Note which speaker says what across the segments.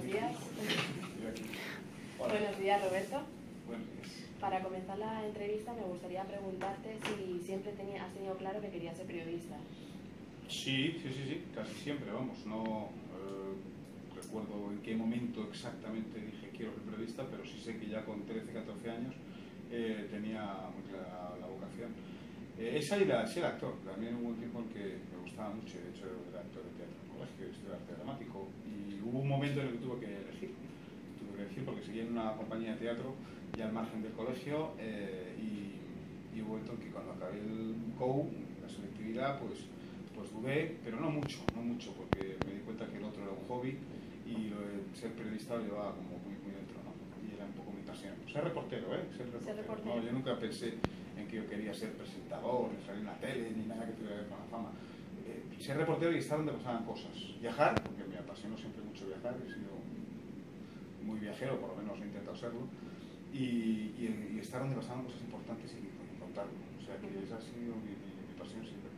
Speaker 1: días.
Speaker 2: Hola.
Speaker 1: Buenos días, Roberto.
Speaker 2: Buenos días.
Speaker 1: Para comenzar la entrevista me gustaría preguntarte si siempre has tenido claro que querías ser periodista.
Speaker 2: Sí, casi siempre, vamos. No recuerdo en qué momento exactamente dije quiero ser periodista, pero sí sé que ya con 13, 14 años tenía muy clara la vocación. Esa y ser actor. También hubo un tiempo en que me gustaba mucho, de hecho era actor de teatro en el colegio, estudié arte dramático, y hubo un momento en el que tuve que elegir. Porque seguía en una compañía de teatro ya al margen del colegio, y hubo un momento en que cuando acabé el COU, la selectividad, pues dudé, pero no mucho, porque me di cuenta que el otro era un hobby y lo de ser periodista lo llevaba como muy dentro, ¿no? Y era un poco mi pasión. Ser reportero, Ser reportero. No, yo nunca pensé en que yo quería ser presentador, ni salir en la tele, ni nada que tuviera que ver con la fama. Ser reportero y estar donde pasaban cosas. Viajar, porque me apasionó siempre mucho viajar, he sido muy viajero, por lo menos he intentado serlo, y estar donde pasaban cosas importantes y contarlo. O sea que esa ha sido mi pasión siempre.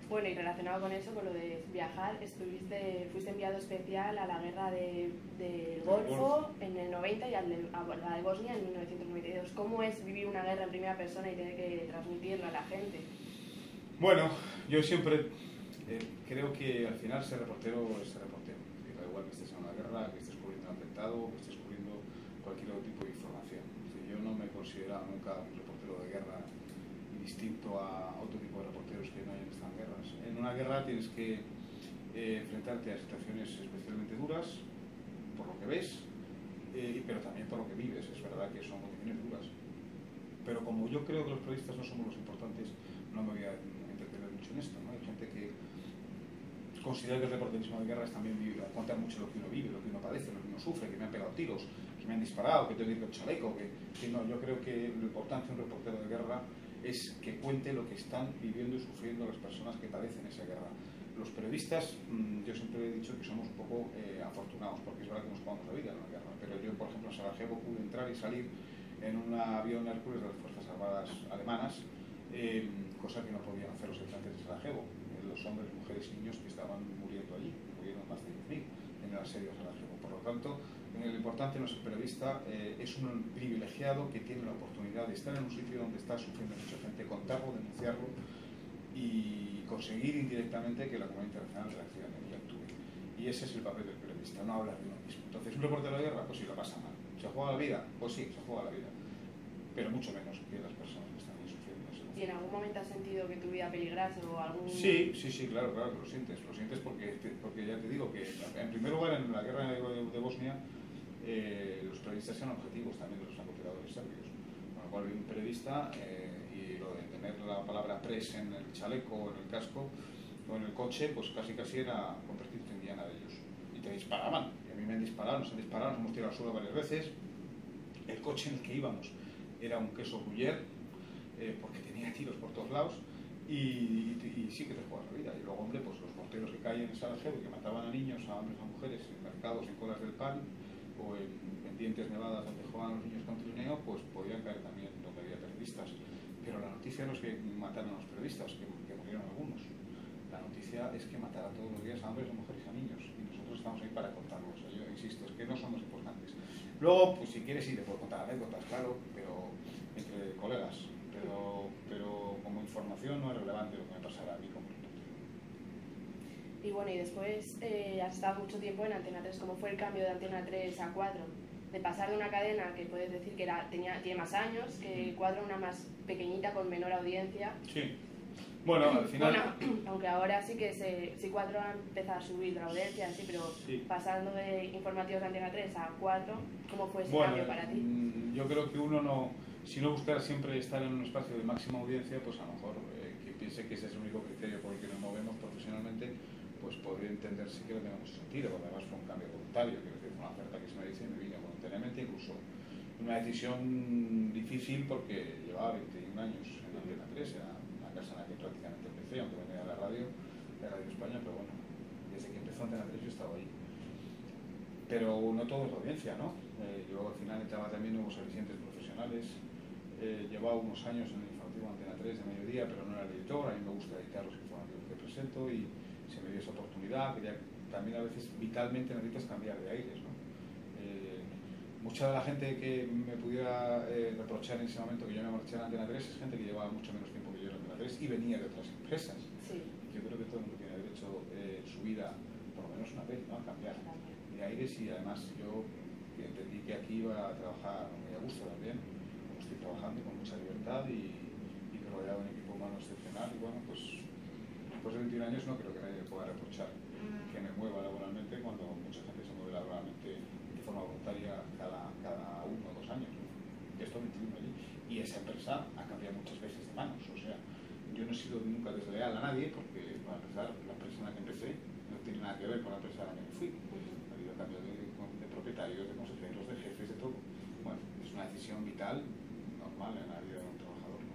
Speaker 1: Bueno, y relacionado con eso, con lo de viajar, fuiste enviado especial a la guerra del Golfo en el 90 y a la de Bosnia en 1992. ¿Cómo es vivir una guerra en primera persona y tener que transmitirla a la gente?
Speaker 2: Bueno, yo siempre creo que al final ser reportero es ser reportero. Da igual que estés en una guerra, que estés cubriendo un atentado, que estés cubriendo cualquier otro tipo de información. Yo no me he considerado nunca un reportero de guerra distinto a otro tipo de reporteros que no hay en estas guerras. En una guerra tienes que enfrentarte a situaciones especialmente duras, por lo que ves, pero también por lo que vives. Es verdad que son condiciones duras. Pero como yo creo que los periodistas no somos los importantes, no me voy a entretener mucho en esto, ¿no? Hay gente que considera que el reporterismo de guerra es también contar mucho lo que uno vive, lo que uno padece, lo que uno sufre, que me han pegado tiros, que me han disparado, que tengo que ir con chaleco, que no. Yo creo que lo importante de un reportero de guerra es que cuente lo que están viviendo y sufriendo las personas que padecen esa guerra. Los periodistas, yo siempre he dicho que somos un poco afortunados, porque es verdad que nos jugamos la vida en una guerra, pero yo, por ejemplo, en Sarajevo pude entrar y salir en un avión Hércules de las Fuerzas Armadas alemanas, cosa que no podían hacer los habitantes de Sarajevo, los hombres, mujeres y niños que estaban muriendo allí, murieron más de 10.000 en el asedio a Sarajevo. Por lo tanto, lo importante no es el periodista, es un privilegiado que tiene la oportunidad de estar en un sitio donde está sufriendo mucha gente, contarlo, denunciarlo y conseguir indirectamente que la comunidad internacional reaccione y actúe. Y ese es el papel del periodista, no hablar de uno mismo. Entonces, un reportero de guerra, pues sí, lo pasa mal. ¿Se juega la vida? Pues sí, se juega la vida. Pero mucho menos que las personas que están ahí sufriendo eso.
Speaker 1: ¿Y en algún momento has sentido que tu vida peligrase o algún...?
Speaker 2: Sí, claro, que lo sientes porque ya te digo que en primer lugar en la guerra de Bosnia los periodistas eran objetivos también de los francotiradores serbios, con lo cual un periodista y lo de tener la palabra press en el chaleco o en el casco o en el coche, pues casi era convertirte en diana de ellos, y te disparaban, y a mí me han disparado, nos hemos tirado al suelo varias veces. El coche en el que íbamos era un queso Gruyère, porque tenía tiros por todos lados, y sí que te juegas la vida. Y luego, hombre, pues los morteros que caían en Sarajevo y que mataban a niños, a hombres, a mujeres, en mercados, en colas del pan o en pendientes nevadas donde jugaban los niños con trineo, pues podían caer también donde había periodistas. Pero la noticia no es que mataran a los periodistas, que murieron algunos. La noticia es que mataran todos los días a hombres, a mujeres y a niños, y nosotros estamos ahí para contarlos. Yo insisto, es que no somos importantes. Luego, pues si quieres, sí, te puedo contar anécdotas, claro, pero entre colegas, pero como información no es relevante lo que me pasará a mí como reportero.
Speaker 1: Y bueno, y después has estado mucho tiempo en Antena 3. ¿Cómo fue el cambio de Antena 3 a 4? De pasar de una cadena que puedes decir que tiene más años, que 4 una más pequeñita con menor audiencia.
Speaker 2: Sí. Bueno, al final...
Speaker 1: Bueno, aunque ahora sí que sí 4 ha empezado a subir la audiencia, sí, pero sí. Pasando de informativos de Antena 3 a 4, ¿cómo fue ese cambio para ti?
Speaker 2: Yo creo que uno no... Si no buscara siempre estar en un espacio de máxima audiencia, pues a lo mejor que piense que ese es el único criterio por el que nos movemos profesionalmente, pues podría entenderse que no tenga mucho sentido, porque además fue un cambio voluntario, que fue una oferta que se me dice y me vine voluntariamente, incluso una decisión difícil porque llevaba 21 años en Antena 3, era una casa en la que prácticamente empecé, aunque venía de la radio España, pero bueno, desde que empezó Antena 3 yo estaba ahí. Pero no todo es la audiencia, ¿no? Yo al final entraba también nuevos alicientes profesionales, llevaba unos años en el informativo Antena 3 de mediodía, pero no era el editor, a mí me gusta editar los informativos que presento y se me dio esa oportunidad. También a veces vitalmente necesitas cambiar de aires, ¿no? mucha de la gente que me pudiera reprochar en ese momento que yo me marché a Antena 3 es gente que llevaba mucho menos tiempo que yo en Antena 3 y venía de otras empresas.
Speaker 1: Sí.
Speaker 2: Yo creo que todo el mundo tiene derecho en su vida, por lo menos una vez, ¿no?, a cambiar de aires, y además yo entendí que aquí iba a trabajar muy a gusto también, como estoy trabajando, con mucha libertad y rodeado de un equipo humano excepcional. Y bueno, pues después de 21 años no creo que nadie me pueda reprochar que me mueva laboralmente cuando mucha gente se mueve laboralmente de forma voluntaria cada 1 o 2 años, ¿no? Yo estoy 21 allí y esa empresa ha cambiado muchas veces de manos. O sea, yo no he sido nunca desleal a nadie porque, para empezar, la empresa en la que empecé no tiene nada que ver con la empresa en la que me fui. Ha habido cambio de propietarios, de consejeros, de jefes, de todo. Bueno, es una decisión vital, normal en la vida de un trabajador, ¿no?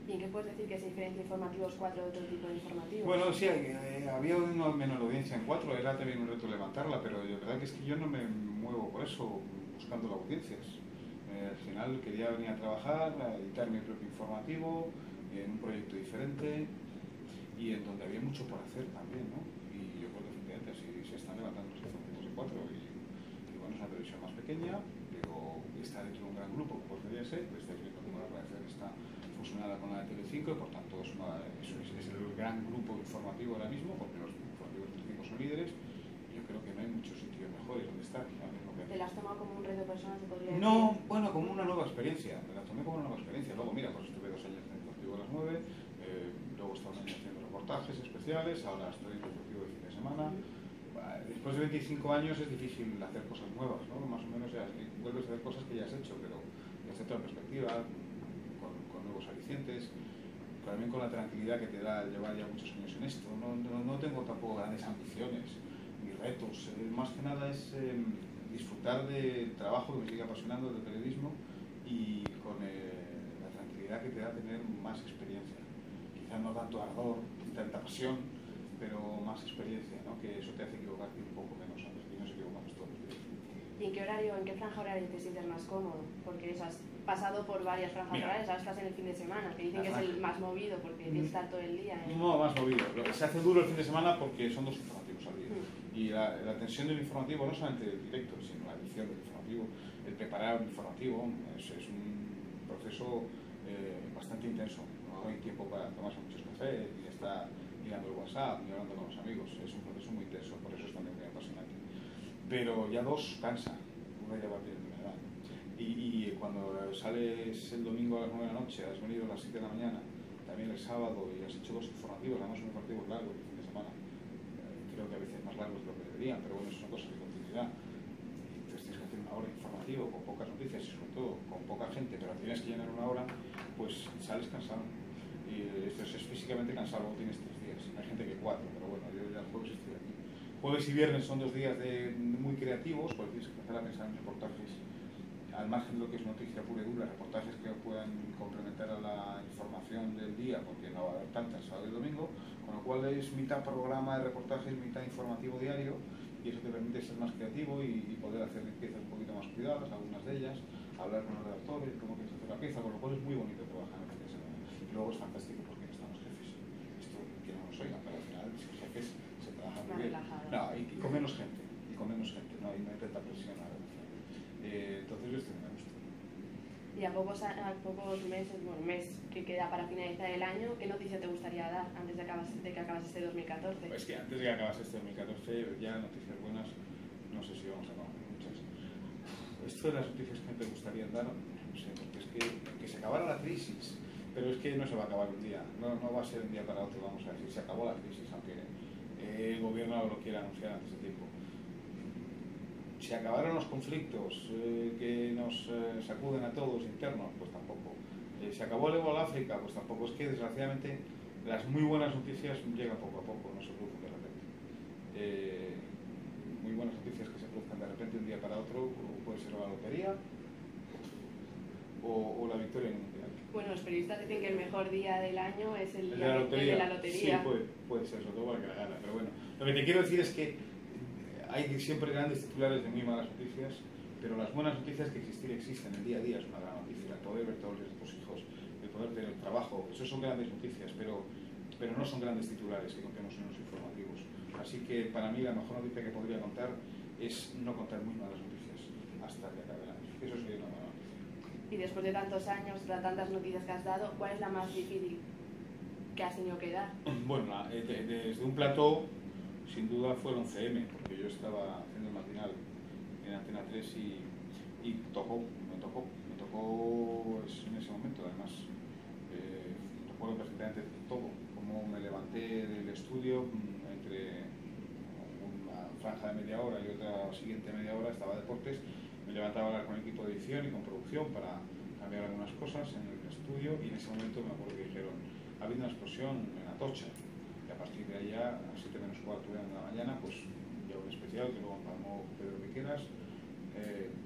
Speaker 1: ¿Y en qué puedes decir que se diferencia Informativos 4 de otro tipo de informativos?
Speaker 2: Bueno, sí, había una menor audiencia en 4, era también un reto levantarla, pero la verdad que es que yo no me muevo por eso, buscando las audiencias. Al final quería venir a trabajar, a editar mi propio informativo, en un proyecto diferente y en donde había mucho por hacer también, ¿no? Y yo creo que efectivamente así se están levantando los informativos de 4 y bueno, es una televisión más pequeña, pero está dentro de un gran grupo, como podría ser, que estáis viendo cómo la redacción está fusionada con la de Telecinco y por tanto es el gran grupo informativo ahora mismo, porque los informativos de Telecinco son líderes. Yo creo que no hay muchos sitios mejores donde estar.
Speaker 1: ¿Te la has tomado como un reto personal, se podría decir?
Speaker 2: No, bueno, como una nueva experiencia. Me la tomé como una nueva experiencia. Luego, mira, pues estuve 2 años en el Deportivo a las 9, luego estaba un año haciendo reportajes especiales, ahora estoy en el Deportivo de fin de semana. Después de 25 años es difícil hacer cosas nuevas, ¿no? Más o menos ya vuelves a hacer cosas que ya has hecho, pero desde otra perspectiva, con nuevos alicientes, también con la tranquilidad que te da llevar ya muchos años en esto. No tengo tampoco grandes ambiciones ni retos. Más que nada es disfrutar del trabajo que me sigue apasionando, del periodismo, y con la tranquilidad que te da tener más experiencia. Quizás no tanto ardor, tanta pasión, pero más experiencia, ¿no? Que eso te hace equivocarte un poco menos, aunque aquí nos equivocamos todos.
Speaker 1: ¿Y en qué horario, en qué franja horaria te sientes más cómodo? Porque eso, has pasado por varias franjas horarias, ahora estás en el fin de semana, que dicen que es el más movido porque tienes que estar todo el día.
Speaker 2: No, más movido. Se hace duro el fin de semana porque son 2 informativos al día. Y la tensión del informativo, no solamente del directo, sino la edición del informativo, el preparar un informativo, es un proceso bastante intenso. No hay tiempo para tomarse muchos cafés, ni estar mirando el WhatsApp, ni hablando con los amigos. Es un proceso muy intenso, por eso es también muy apasionante. Pero ya 2 cansa, una ya va bien, ¿verdad? Y cuando sales el domingo a las 9 de la noche, has venido a las 7 de la mañana, también el sábado, y has hecho 2 informativos, además son informativos largos el fin de semana, creo que a veces más largos de lo que deberían, pero bueno, eso son cosas de continuidad. Entonces tienes que hacer una hora informativo con pocas noticias y sobre todo con poca gente, pero tienes que llenar una hora, pues sales cansado. Y esto es físicamente cansado, luego tienes 3 días. Hay gente que 4, pero bueno, yo ya el jueves estoy aquí. Jueves y viernes son 2 días muy creativos, pues tienes que empezar a pensar en reportajes, al margen de lo que es noticia pura y dura, reportajes que puedan complementar a la información del día, porque no va a haber tantas sábado y domingo, con lo cual es mitad programa de reportajes, mitad informativo diario, y eso te permite ser más creativo y poder hacer piezas un poquito más cuidadas, algunas de ellas, hablar con los redactores, cómo quieres hacer la pieza, con lo cual es muy bonito trabajar en esa semana. Y luego es fantástico porque no están los jefes. Esto que no nos oigan, pero al final los jefes se trabajan muy bien. No, y con menos gente, no hay tanta presión ahora. Entonces yo estoy muy a gusto.
Speaker 1: Y a pocos meses, bueno, mes que queda para finalizar el año, ¿qué noticia te gustaría dar antes de que acabas este 2014?
Speaker 2: Pues que antes de que acabas este 2014 ya noticias buenas, no sé si vamos a conocer muchas. Esto de las noticias que te gustaría dar, no sé, porque es que se acabara la crisis, pero es que no se va a acabar un día, no va a ser un día para otro, vamos a decir, se acabó la crisis, aunque el gobierno lo quiera anunciar antes de tiempo. Si acabaron los conflictos que nos sacuden a todos internos, pues tampoco. Si acabó el ébola África, pues tampoco. Es que desgraciadamente las muy buenas noticias llegan poco a poco, no se producen de repente. Muy buenas noticias que se produzcan de repente un día para otro, puede ser la lotería o la victoria en el mundial.
Speaker 1: Bueno, los periodistas dicen que el mejor día del año es el
Speaker 2: de la lotería.
Speaker 1: De la lotería.
Speaker 2: Sí, puede ser, sobre todo para que la gana, pero bueno. Lo que te quiero decir es que hay siempre grandes titulares de muy malas noticias, pero las buenas noticias que existen el día a día es una gran noticia. El poder ver todos los días a tus hijos, el poder tener trabajo, eso son grandes noticias, pero no son grandes titulares que contemos en los informativos. Así que para mí la mejor noticia que podría contar es no contar muy malas noticias. hasta que acabe el año. Eso sería una mala.
Speaker 1: Y después de tantos años, de tantas noticias que has dado, ¿cuál es la más difícil que has tenido que dar?
Speaker 2: Bueno, desde un plató, sin duda fue el 11M, porque yo estaba haciendo el matinal en Antena 3 y me tocó en ese momento, además, recuerdo perfectamente todo, cómo me levanté del estudio, entre una franja de media hora y otra siguiente media hora estaba deportes, me levantaba a hablar con el equipo de edición y con producción para cambiar algunas cosas en el estudio, y en ese momento me acuerdo que dijeron, ha habido una explosión en Atocha, y a partir de allá, a 7 menos cuarto de la mañana, pues ya un especial que luego empalmó Pedro Piqueras,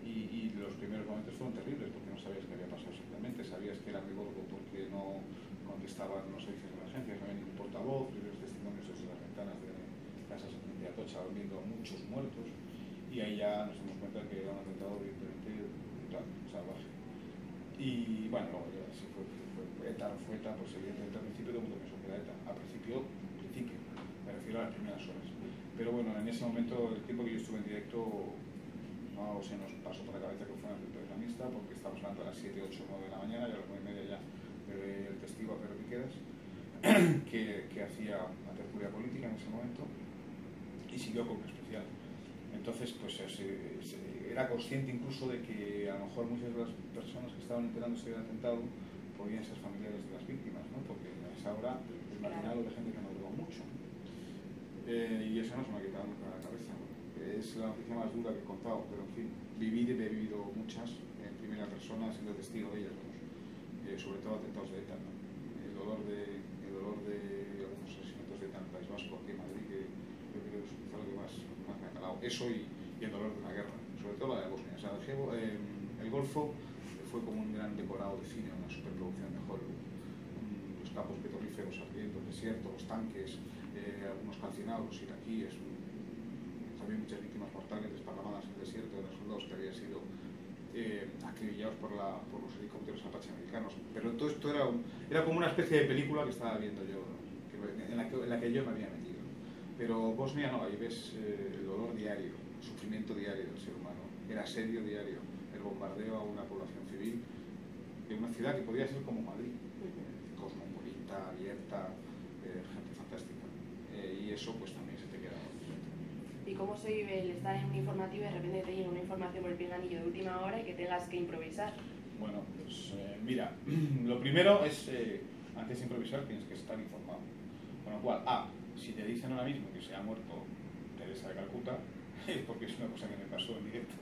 Speaker 2: y los primeros momentos fueron terribles porque no sabías qué había pasado exactamente, sabías que era muy gordo porque no contestaban los servicios de emergencias, no había ningún portavoz, primeros testimonios desde las ventanas de casas de Atocha viendo a muchos muertos, y ahí ya nos dimos cuenta que era un atentado evidentemente brutal, salvaje. Y bueno, luego ya si fue ETA, pues evidentemente al principio todo el mundo pensó que era ETA, al principio, me refiero a las primeras horas. Pero bueno, en ese momento, el tiempo que yo estuve en directo, no se nos pasó por la cabeza que fue un atentado islamista, porque estábamos hablando a las 7, 8, 9 de la mañana, y a las 9:30 ya el testigo a Pedro Piqueras, que hacía la tertulia política en ese momento, y siguió con un especial. Entonces, pues era consciente incluso de que a lo mejor muchas de las personas que estaban enterándose del atentado podían ser familiares de las víctimas, ¿no? Porque a esa hora el matinal de gente que no duró mucho. Y eso no se me ha quitado nunca de la cabeza, ¿no? Es la noticia más dura que he contado, pero en fin, he vivido muchas en primera persona, siendo testigo de ellas, sobre todo atentados de ETA, ¿no? El dolor de algunos asesinatos de ETA en el País Vasco, aquí en Madrid, que yo creo que es lo que más me ha calado. Eso y el dolor de una guerra, sobre todo la de Bosnia. O sea, el Golfo fue como un gran decorado de cine, una superproducción de Hollywood. Los campos petrolíferos ardiendo, el desierto, los tanques, algunos calcinados, iraquíes, también muchas víctimas mortales desparramadas en el desierto de los soldados que habían sido acribillados por los helicópteros Apache americanos. Pero todo esto era como una especie de película que estaba viendo yo, en la que yo me había metido. Pero Bosnia no, ahí ves el dolor diario, el sufrimiento diario del ser humano, el asedio diario, el bombardeo a una población civil de una ciudad que podía ser como Madrid, cosmopolita, abierta, gente fantástica. Y eso pues también se te queda.
Speaker 1: ¿Y cómo se vive el estar en un informativo y de repente te llega una información por el pinganillo de última hora y que tengas que improvisar?
Speaker 2: Bueno, pues mira, lo primero es, antes de improvisar tienes que estar informado. Con lo cual, si te dicen ahora mismo que se ha muerto Teresa de Calcuta, porque es una cosa que me pasó en directo,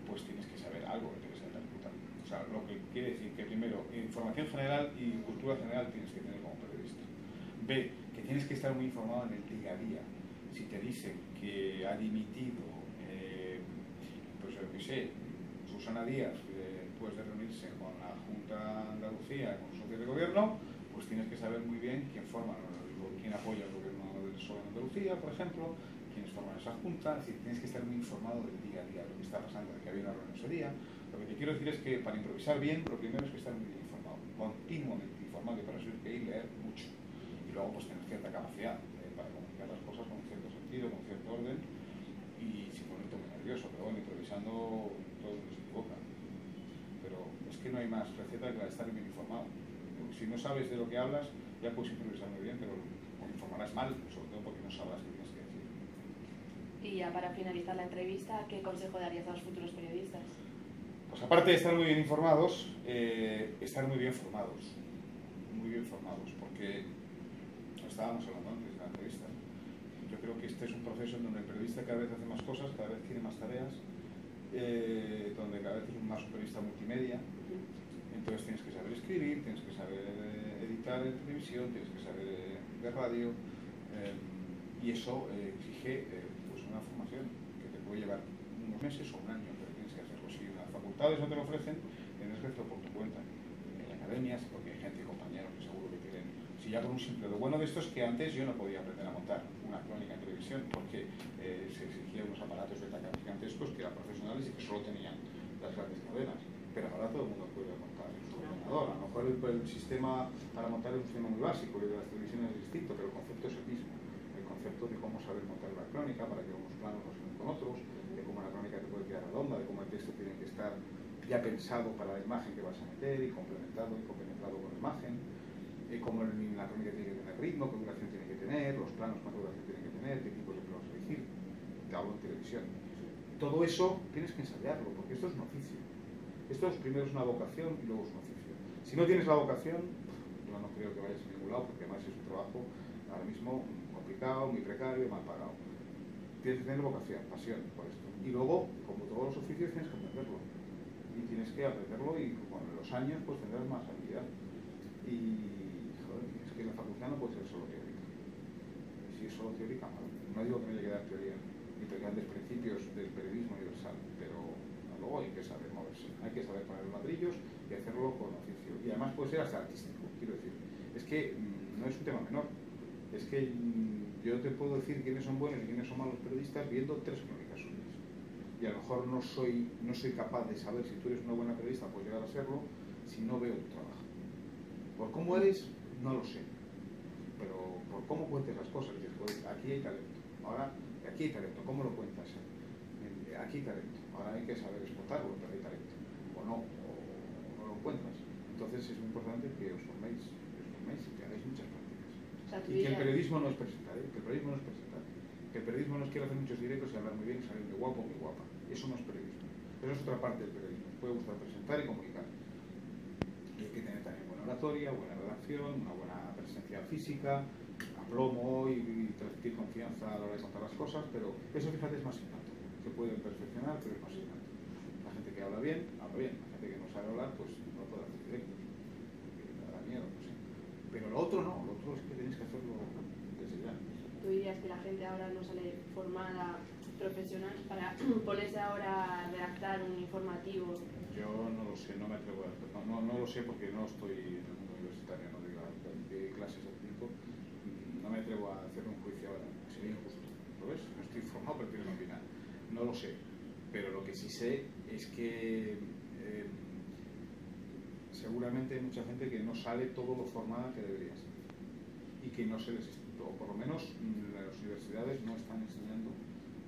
Speaker 2: pues tienes que saber algo de Teresa de Calcuta. O sea, lo que quiere decir que primero, información general y cultura general tienes que tener como periodista. B, que tienes que estar muy informado en el día a día. Si te dicen que ha dimitido, pues yo qué sé, Susana Díaz, después de reunirse con la Junta de Andalucía, con los socios de gobierno, pues tienes que saber muy bien quién apoya el gobierno del PSOE en Andalucía, por ejemplo, quiénes forman esa junta. Es decir, tienes que estar muy informado del día a día, de lo que está pasando, de que había una reunión ese día. Lo que te quiero decir es que para improvisar bien, lo primero es que estar muy bien informado, continuamente informado, y para eso hay que leer mucho. Y luego pues tener cierta capacidad para comunicar las cosas con cierto sentido, con cierto orden, y sin ponerte muy nervioso. Pero bueno, improvisando todo el mundo se equivoca. Pero es que no hay más receta que la de estar bien informado. Porque si no sabes de lo que hablas, ya puedes improvisar muy bien, pero informarás mal, sobre todo porque no sabrás qué tienes que decir.
Speaker 1: Y ya para finalizar la entrevista, ¿qué consejo darías a los futuros periodistas?
Speaker 2: Pues aparte de estar muy bien informados, estar muy bien formados. Muy bien formados, porque estábamos hablando antes de la entrevista. Yo creo que este es un proceso en donde el periodista cada vez hace más cosas, cada vez tiene más tareas, donde cada vez es más un periodista multimedia. Entonces tienes que saber escribir, tienes que saber editar en televisión, tienes que saber de radio, y eso exige pues una formación que te puede llevar unos meses o un año, pero tienes que hacerlo. Si las facultades no te lo ofrecen, tienes que hacerlo por tu cuenta. En academias, porque hay gente, compañeros que seguro que quieren. Si ya con un simple, lo bueno de esto es que antes yo no podía aprender a montar una crónica en televisión porque se exigían unos aparatos gigantescos que eran profesionales y que solo tenían las grandes cadenas. Pero ahora todo el mundo puede montar en su ordenador. A lo mejor el sistema para montar es un sistema muy básico y de las televisiones es distinto, pero el concepto es el mismo. El concepto de cómo saber montar una crónica para que unos planos no se unen con otros, de cómo una crónica te puede quedar redonda, de cómo el texto tiene que estar ya pensado para la imagen que vas a meter y complementado con la imagen, cómo la crónica tiene que tener ritmo, qué duración tiene que tener, los planos, cuánta duración tiene que tener, qué tipos de planos elegir. Te hablo en televisión. Todo eso tienes que ensayarlo, porque esto es un oficio. Esto primero es una vocación y luego es un oficio. Si no tienes la vocación, yo no creo que vayas a ningún lado, porque además es un trabajo ahora mismo complicado, muy precario y mal pagado. Tienes que tener vocación, pasión por esto. Y luego, como todos los oficios, tienes que aprenderlo. Y tienes que aprenderlo y con los años pues tendrás más habilidad. Y joder, es que la facultad no puede ser solo teórica. Y si es solo teórica, mal. No digo que no haya que dar teoría ni los grandes principios del periodismo universal, pero luego hay que saber moverse. Hay que saber poner los ladrillos y hacerlo con oficio. Y además puede ser hasta artístico, quiero decir. Es que no es un tema menor. Es que yo te puedo decir quiénes son buenos y quiénes son malos periodistas viendo 3 crónicas suyas. Y a lo mejor no soy capaz de saber si tú eres una buena periodista, puedes llegar a serlo, si no veo tu trabajo. Por cómo eres, no lo sé. Pero por cómo cuentes las cosas, dices, pues, aquí hay talento. Ahora, aquí hay talento. ¿Cómo lo cuentas? Aquí hay talento. Ahora hay que saber explotarlo, pero hay talento. O no lo encuentras. Entonces es muy importante que os forméis y que hagáis muchas prácticas.
Speaker 1: O sea,
Speaker 2: Y que el periodismo no es presentar, que el periodismo no es presentar. Que el periodismo no es quiero hacer muchos directos y hablar muy bien y salir de guapo o muy guapa. Eso no es periodismo. Eso es otra parte del periodismo. Puede gustar presentar y comunicar. Y hay que tener también buena oratoria, buena redacción, una buena presencia física, aplomo y transmitir confianza a la hora de contar las cosas, pero eso, fíjate, es más innato. Se puede perfeccionar, pero es más innato. La gente que habla bien, habla bien. La gente que no sabe hablar, pues no puede hacer directos. Porque le da miedo, no sé. Pero lo otro no, lo otro es que tenéis que hacerlo desde ya.
Speaker 1: ¿Tú dirías que la gente ahora no sale formada profesional para ponerse ahora a redactar un informativo?
Speaker 2: Yo no lo sé, no me atrevo a hacerlo. No lo sé porque no estoy en el mundo universitario, no digo de clases de tipo. No me atrevo a hacer un juicio ahora, sería injusto. ¿Lo ves? No estoy formado, pero quiero opinar. No lo sé, pero lo que sí sé es que seguramente hay mucha gente que no sale todo lo formada que debería ser y que no se les, o por lo menos las universidades no están enseñando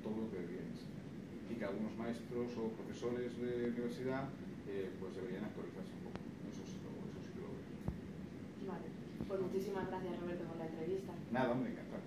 Speaker 2: todo lo que deberían enseñar y que algunos maestros o profesores de universidad pues deberían actualizarse un poco. Eso sí lo veo.
Speaker 1: Vale, pues muchísimas gracias, Roberto, por la entrevista.
Speaker 2: Nada, hombre, encantado.